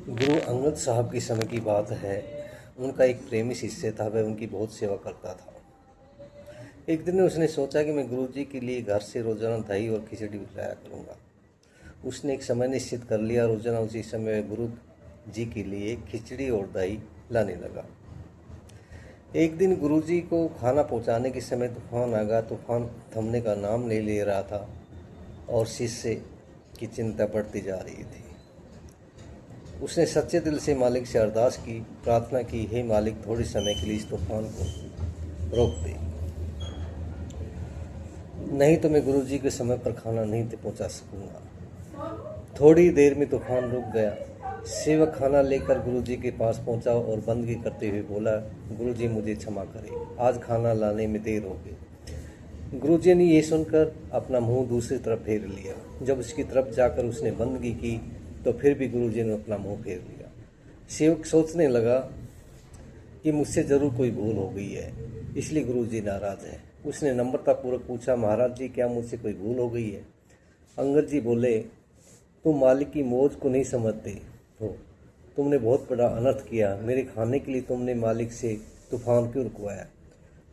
गुरु अंगद साहब के समय की बात है। उनका एक प्रेमी शिष्य था, वह उनकी बहुत सेवा करता था। एक दिन उसने सोचा कि मैं गुरु जी के लिए घर से रोजाना दही और खिचड़ी लाया करूँगा। उसने एक समय निश्चित कर लिया, रोजाना उसी समय वह गुरु जी के लिए खिचड़ी और दही लाने लगा। एक दिन गुरु जी को खाना पहुँचाने के समय तूफान आ गया। तूफान थमने का नाम नहीं ले रहा था और शिष्य की चिंता बढ़ती जा रही थी। उसने सच्चे दिल से मालिक से अरदास की, प्रार्थना की, हे मालिक, थोड़े समय के लिए इस तूफान को रोक दे, नहीं तो मैं गुरुजी के समय पर खाना नहीं पहुंचा सकूंगा। थोड़ी देर में तूफान रुक गया। सेवक खाना लेकर गुरुजी के पास पहुंचा और बंदगी करते हुए बोला, गुरुजी मुझे क्षमा करें, आज खाना लाने में देर हो गई। गुरुजी ने यह सुनकर अपना मुंह दूसरी तरफ फेर लिया। जब उसकी तरफ जाकर उसने बंदगी की तो फिर भी गुरुजी ने अपना मुंह फेर लिया। सेवक सोचने लगा कि मुझसे जरूर कोई भूल हो गई है, इसलिए गुरुजी नाराज है। उसने नम्रतापूर्वक पूछा, महाराज जी, क्या मुझसे कोई भूल हो गई है? अंगद जी बोले, तुम मालिक की मौज को नहीं समझते हो। तुमने बहुत बड़ा अनर्थ किया। मेरे खाने के लिए तुमने मालिक से तूफान क्यों रुकवाया?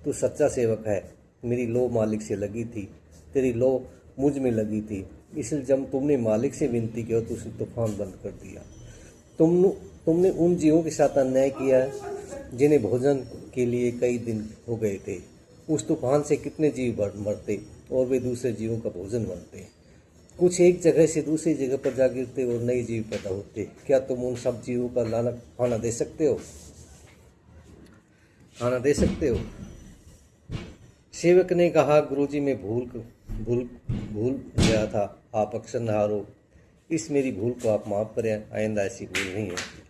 तू सच्चा सेवक है। मेरी लो मालिक से लगी थी, तेरी लो मुझ में लगी थी, इसलिए जब तुमने मालिक से विनती की तो उसने तूफान बंद कर दिया। तुमने उन जीवों के साथ अन्याय किया जिन्हें भोजन के लिए कई दिन हो गए थे। उस तूफान से कितने जीव मरते और वे दूसरे जीवों का भोजन बनते। कुछ एक जगह से दूसरी जगह पर जा गिरते और नए जीव पैदा होते। क्या तुम उन सब जीवों का लाना खाना दे सकते हो? खाना दे सकते हो? सेवक ने कहा, गुरुजी मैं भूल गया था, आप अक्षरहार हो। इस मेरी भूल को आप माफ़ करें, आइंदा ऐसी भूल नहीं होती।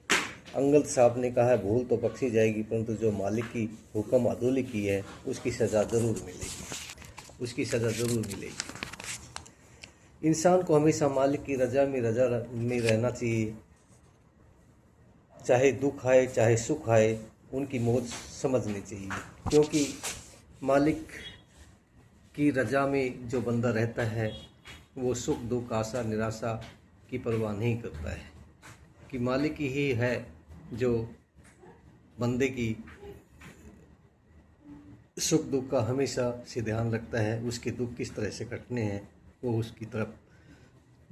अंगद साहब ने कहा, भूल तो बख्शी जाएगी, परंतु जो मालिक की हुक्म अदौली की है उसकी सज़ा ज़रूर मिलेगी, उसकी सज़ा ज़रूर मिलेगी। इंसान को हमेशा मालिक की रजा में रहना चाहिए। चाहे दुख आए चाहे सुख आए, उनकी मौज समझनी चाहिए, क्योंकि मालिक की रजा में जो बंदा रहता है वो सुख दुख आशा निराशा की परवाह नहीं करता है। कि मालिक ही है जो बंदे की सुख दुख का हमेशा से ध्यान रखता है। उसके दुख किस तरह से कटने हैं वो उसकी तरफ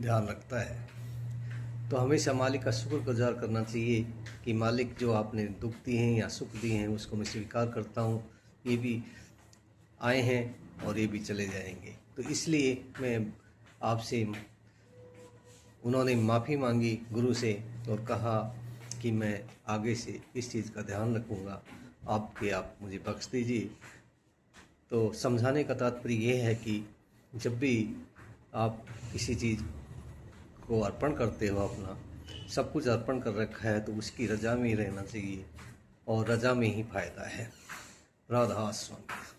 ध्यान रखता है। तो हमेशा मालिक का शुक्रगुजार करना चाहिए कि मालिक जो आपने दुख दिए हैं या सुख दिए हैं उसको मैं स्वीकार करता हूँ। ये भी आए हैं और ये भी चले जाएंगे। तो इसलिए मैं आपसे, उन्होंने माफ़ी मांगी गुरु से और कहा कि मैं आगे से इस चीज़ का ध्यान रखूँगा, आप मुझे बख्श दीजिए। तो समझाने का तात्पर्य यह है कि जब भी आप किसी चीज़ को अर्पण करते हो, अपना सब कुछ अर्पण कर रखा है, तो उसकी रजा में ही रहना चाहिए और रजा में ही फ़ायदा है। राधा स्वामी।